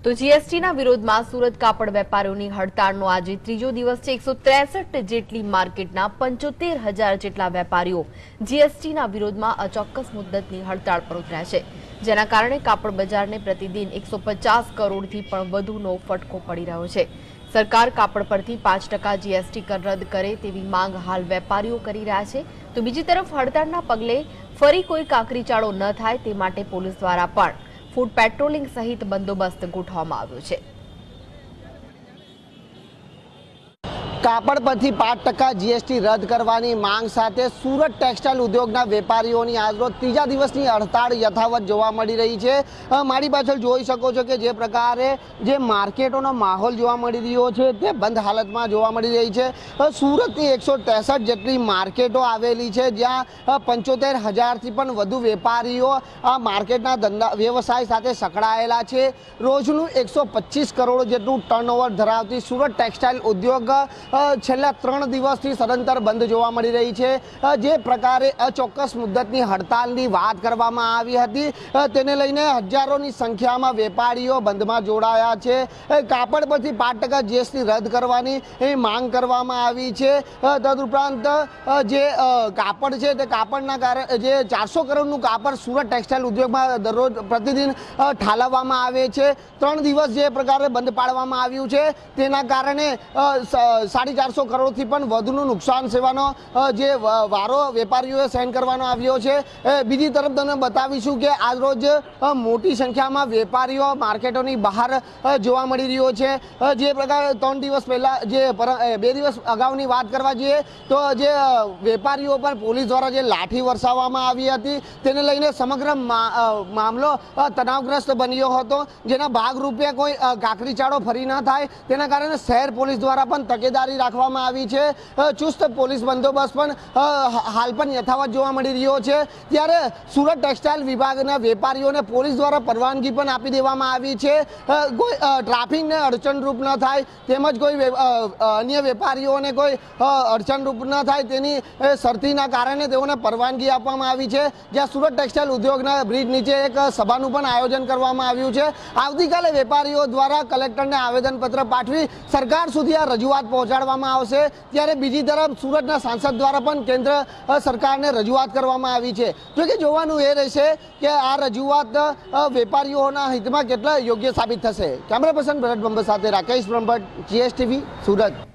તો જીએસટીના વિરોધમાં સુરત કાપડ વેપારીઓની હડતાળનો આજે ત્રીજો દિવસ છે। 163 જેટલી માર્કેટના 75,000 જેટલા વેપારીઓ જીએસટીના વિરોધમાં અચોક્કસ મુદ્દતની હડતાળ પર ઉતર્યા છે, જેના કારણે કાપડ બજારને પ્રતિદિન 150 કરોડથી પણ વધુનો ફટકો પડી રહ્યો છે। સરકાર કાપડ પરથી 5% જીએસટી કર રદ કરે તેવી માંગ હાલ વેપારીઓ કરી રહ્યા છે। તો બીજી તરફ હડતાળના પગલે ફરી કોઈ કાકરીચાળો ન થાય તે માટે પોલીસ દ્વારા પણ ફૂડ પેટ્રોલિંગ સહિત બંદોબસ્ત ગોઠવવામાં આવ્યો છે। કાપડ પરથી 5% જીએસટી રદ કરવાની માંગ સાથે સુરત ટેક્સટાઇલ ઉદ્યોગના વેપારીઓની આજરોજ ત્રીજા દિવસની હડતાળ યથાવત જોવા મળી રહી છે। મારી પાછળ જોઈ શકો છો કે જે પ્રકારે જે માર્કેટોનો માહોલ જોવા મળી રહ્યો છે તે બંધ હાલતમાં જોવા મળી રહી છે। સુરતની 163 જેટલી માર્કેટો આવેલી છે, જ્યાં 75,000થી પણ વધુ વેપારીઓ આ માર્કેટના ધંધા વ્યવસાય સાથે સંકળાયેલા છે। રોજનું 125 કરોડ જેટલું ટર્નઓવર ધરાવતી સુરત ટેક્સટાઇલ ઉદ્યોગ છેલ્લા 3 દિવસથી સદંતર બંધ જોવા મળી રહી છે। જે પ્રકારે અચોક્કસ મુદ્દતની હડતાલની વાત કરવામાં આવી હતી, તેને લઈને હજારોની સંખ્યામાં વેપારીઓ બંધમાં જોડાયા છે। કાપડ પરથી 5% જીએસટી રદ કરવાની માંગ કરવામાં આવી છે। તદુપરાંત જે કાપડ છે તે કાપડના કારણે જે 400 કરોડનું કાપડ સુરત ટેક્સટાઇલ ઉદ્યોગમાં દરરોજ પ્રતિદિન ઠાલવવામાં આવે છે। 3 દિવસ જે પ્રકારે બંધ પાડવામાં આવ્યું છે તેના કારણે 450 કરોડથી પણ વધુનું નુકસાન સેવાનો જે વારો વેપારીઓએ સહન કરવાનો આવ્યો છે। બીજી તરફ તમને બતાવીશું કે આજરોજ મોટી સંખ્યામાં વેપારીઓ માર્કેટોની બહાર જોવા મળી રહ્યો છે। જે પ્રકારે 3 દિવસ પહેલા જે 2 દિવસ અગાઉની વાત કરવા જઈએ તો જે વેપારીઓ પર પોલીસ દ્વારા જે લાઠી વરસાવવામાં આવી હતી તેને લઈને સમગ્ર મામલો તણાવગ્રસ્ત બન્યો હતો, જેના ભાગરૂપે કોઈ કાકરીચાળો ફરી ન થાય તેના કારણે શહેર પોલીસ દ્વારા પણ તકેદારી રાખવામાં આવી છે। ચુસ્ત પોલીસ બંદોબસ્ત પણ હાલ પણ યથાવત જોવા મળી રહ્યો છે। ત્યારે સુરત ટેક્સટાઇલ વિભાગના વેપારીઓને પોલીસ દ્વારા પરવાનગી પણ આપી દેવામાં આવી છે, કોઈ ટ્રાફિકને અડચણરૂપ ન થાય તેમજ કોઈ અન્ય વેપારીઓને કોઈ અડચણરૂપ ન થાય તેની શરતીના કારણે તેઓને પરવાનગી આપવામાં આવી છે। જ્યાં સુરત ટેક્સટાઇલ ઉદ્યોગના બ્રિજ નીચે એક સભાનું પણ આયોજન કરવામાં આવ્યું છે। આવતીકાલે વેપારીઓ દ્વારા કલેક્ટરને આવેદનપત્ર પાઠવી સરકાર સુધી આ રજૂઆત પહોંચાડવામાં આવશે। ત્યારે બીજી તરફ સુરતના સાંસદ દ્વારા પણ કેન્દ્ર સરકારને રજૂઆત કરવામાં આવી છે। જોકે જોવાનું એ રહેશે કે આ રજૂઆત વેપારીઓના હિતમાં કેટલા યોગ્ય સાબિત થશે। કેમેરા પર્સન ભરત બંબર સાથે રાકેશ બ્રહ્મભટ્ટ, જીએસટીવી, સુરત।